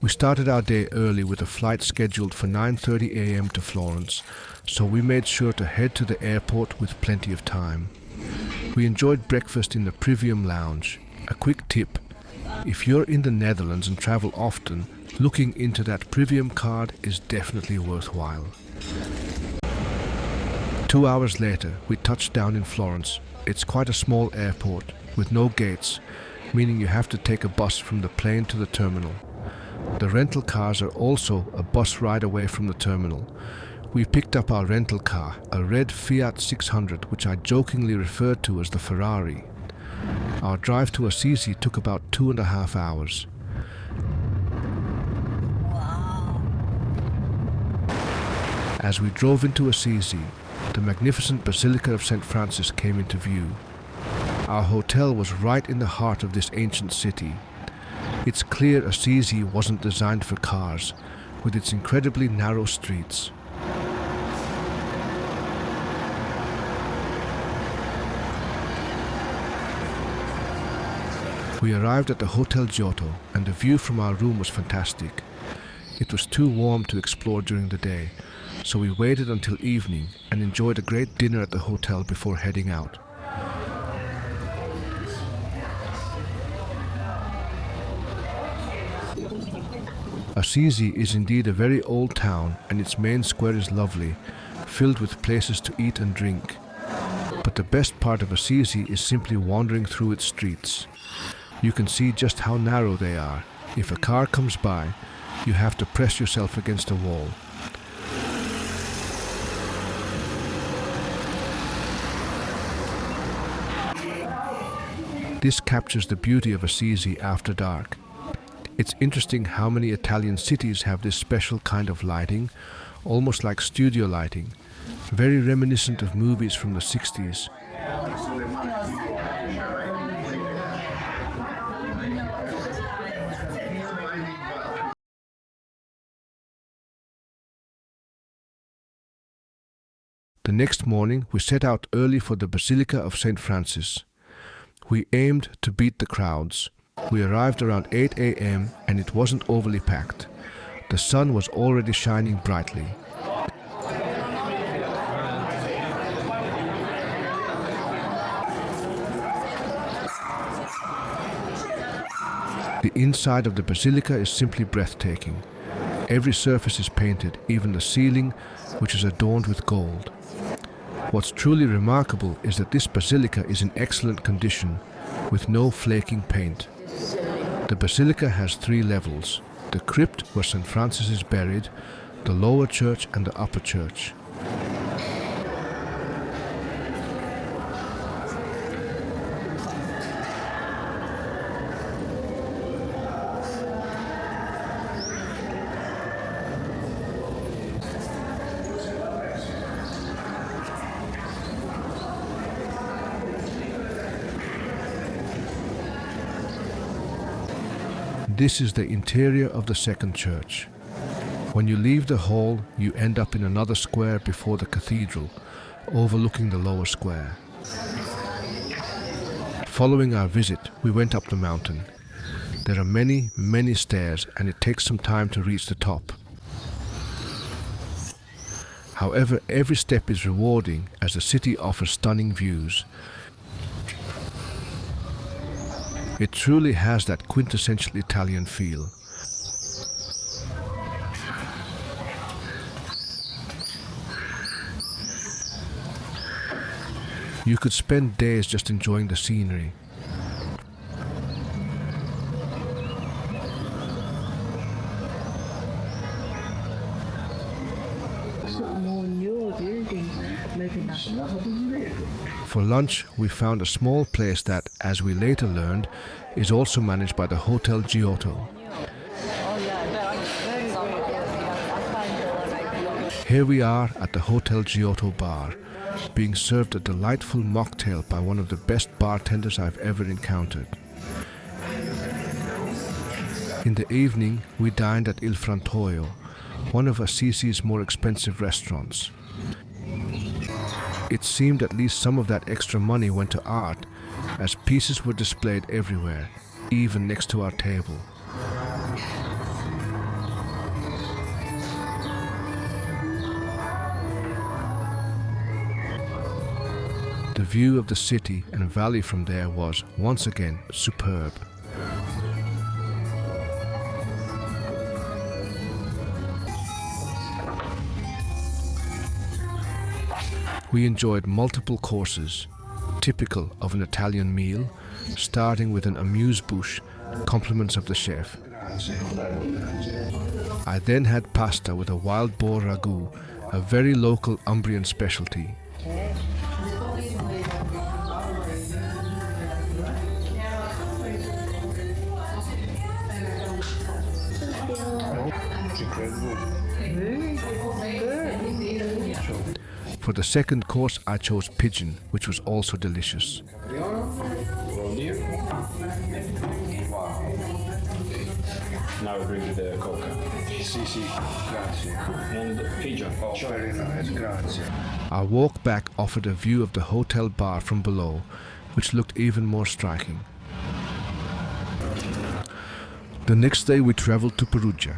We started our day early with a flight scheduled for 9:30 a.m. to Florence, so we made sure to head to the airport with plenty of time. We enjoyed breakfast in the Privium Lounge. A quick tip: if you're in the Netherlands and travel often, looking into that Privium card is definitely worthwhile. 2 hours later, we touched down in Florence. It's quite a small airport with no gates, meaning you have to take a bus from the plane to the terminal. The rental cars are also a bus ride away from the terminal. We picked up our rental car, a red Fiat 600, which I jokingly referred to as the Ferrari. Our drive to Assisi took about 2.5 hours. As we drove into Assisi, the magnificent Basilica of St. Francis came into view. Our hotel was right in the heart of this ancient city. It's clear Assisi wasn't designed for cars, with its incredibly narrow streets. We arrived at the Hotel Giotto, and the view from our room was fantastic. It was too warm to explore during the day, so we waited until evening and enjoyed a great dinner at the hotel before heading out. Assisi is indeed a very old town, and its main square is lovely, filled with places to eat and drink. But the best part of Assisi is simply wandering through its streets. You can see just how narrow they are. If a car comes by, you have to press yourself against a wall. This captures the beauty of Assisi after dark. It's interesting how many Italian cities have this special kind of lighting, almost like studio lighting, very reminiscent of movies from the 60s. The next morning, we set out early for the Basilica of St. Francis. We aimed to beat the crowds. We arrived around 8 a.m. and it wasn't overly packed. The sun was already shining brightly. The inside of the basilica is simply breathtaking. Every surface is painted, even the ceiling, which is adorned with gold. What's truly remarkable is that this basilica is in excellent condition, with no flaking paint. The basilica has 3 levels: the crypt where St. Francis is buried, the lower church and the upper church. This is the interior of the second church. When you leave the hall, you end up in another square before the cathedral, overlooking the lower square. Following our visit, we went up the mountain. There are many, many stairs, and it takes some time to reach the top. However, every step is rewarding as the city offers stunning views. It truly has that quintessential Italian feel. You could spend days just enjoying the scenery. For lunch, we found a small place that, as we later learned, is also managed by the Hotel Giotto. Here we are at the Hotel Giotto bar, being served a delightful mocktail by one of the best bartenders I've ever encountered. In the evening, we dined at Il Frantoio, one of Assisi's more expensive restaurants. It seemed at least some of that extra money went to art, as pieces were displayed everywhere, even next to our table. The view of the city and valley from there was, once again, superb. We enjoyed multiple courses, typical of an Italian meal, starting with an amuse-bouche, compliments of the chef. I then had pasta with a wild boar ragu, a very local Umbrian specialty. For the second course I chose pigeon, which was also delicious. Now we bring you the coca. Sì, grazie. And pigeon. Oh, very nice, grazie. Our walk back offered a view of the hotel bar from below, which looked even more striking. The next day we traveled to Perugia.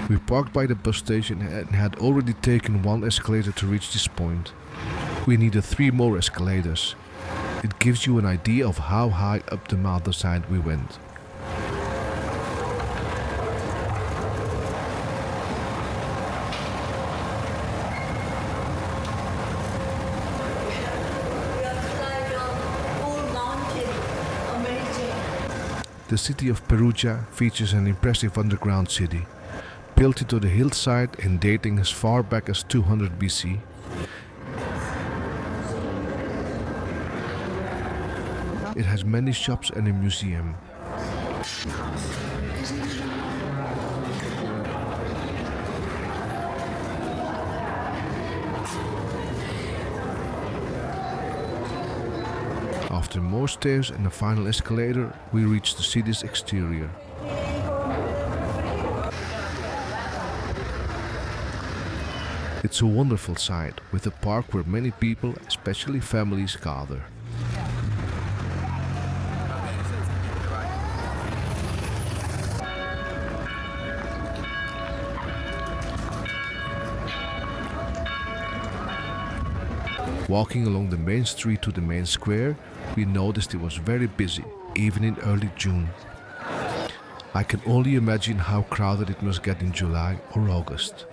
We parked by the bus station and had already taken one escalator to reach this point. We needed 3 more escalators. It gives you an idea of how high up the mountainside we went. The city of Perugia features an impressive underground city, built into the hillside and dating as far back as 200 BC. It has many shops and a museum. After more stairs and a final escalator, we reached the city's exterior. It's a wonderful sight, with a park where many people, especially families, gather. Walking along the main street to the main square, we noticed it was very busy, even in early June. I can only imagine how crowded it must get in July or August.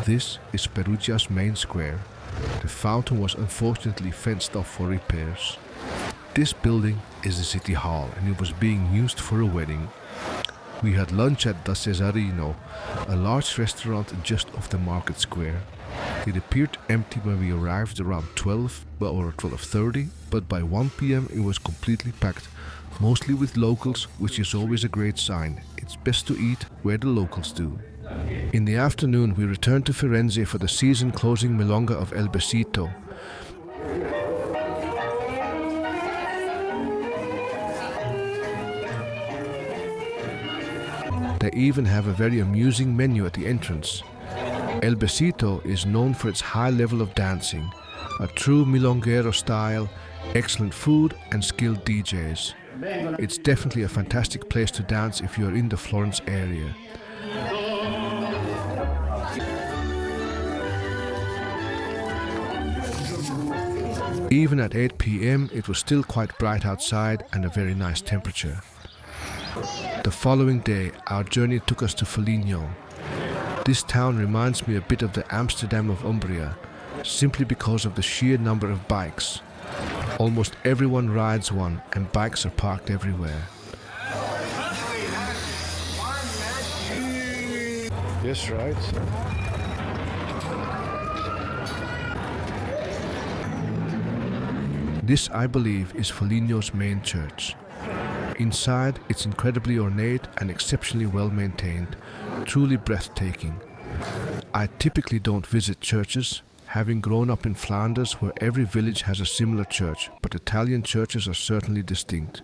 This is Perugia's main square. The fountain was unfortunately fenced off for repairs. This building is the city hall and it was being used for a wedding. We had lunch at Da Cesarino, a large restaurant just off the market square. It appeared empty when we arrived around 12 or 12:30, but by 1 p.m. it was completely packed, mostly with locals, which is always a great sign. It's best to eat where the locals do. In the afternoon we returned to Firenze for the season-closing milonga of El Besito. They even have a very amusing menu at the entrance. El Besito is known for its high level of dancing, a true Milonguera style, excellent food and skilled DJs. It's definitely a fantastic place to dance if you're in the Florence area. Even at 8 p.m. it was still quite bright outside and a very nice temperature. The following day our journey took us to Foligno. This town reminds me a bit of the Amsterdam of Umbria, simply because of the sheer number of bikes. Almost everyone rides one and bikes are parked everywhere. Yes, right. This, I believe, is Foligno's main church. Inside, it's incredibly ornate and exceptionally well maintained, truly breathtaking. I typically don't visit churches, having grown up in Flanders where every village has a similar church, but Italian churches are certainly distinct.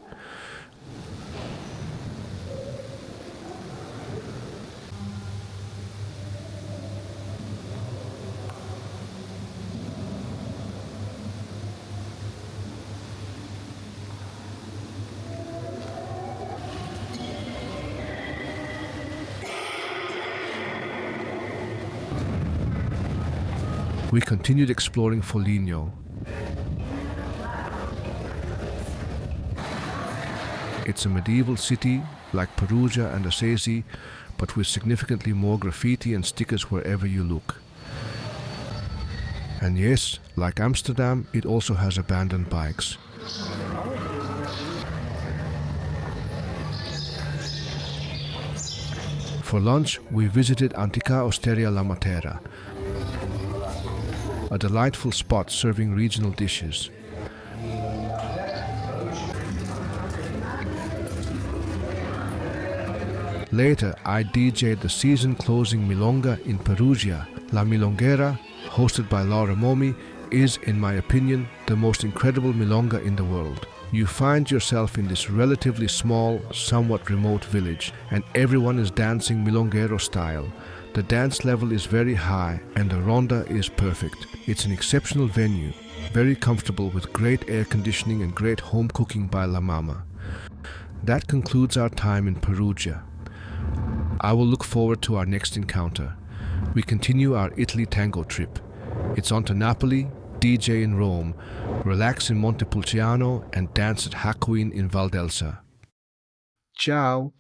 We continued exploring Foligno. It's a medieval city like Perugia and Assisi, but with significantly more graffiti and stickers wherever you look. And yes, like Amsterdam, it also has abandoned bikes. For lunch, we visited Antica Osteria La Matera, a delightful spot serving regional dishes. Later, I DJed the season-closing Milonga in Perugia. La Milonguera, hosted by Laura Momi, is, in my opinion, the most incredible Milonga in the world. You find yourself in this relatively small, somewhat remote village, and everyone is dancing Milonguero style. The dance level is very high, and the ronda is perfect. It's an exceptional venue, very comfortable with great air conditioning and great home cooking by La Mama. That concludes our time in Perugia. I will look forward to our next encounter. We continue our Italy tango trip. It's on to Napoli, DJ in Rome, relax in Montepulciano, and dance at Hakuin in Valdelsa. Ciao!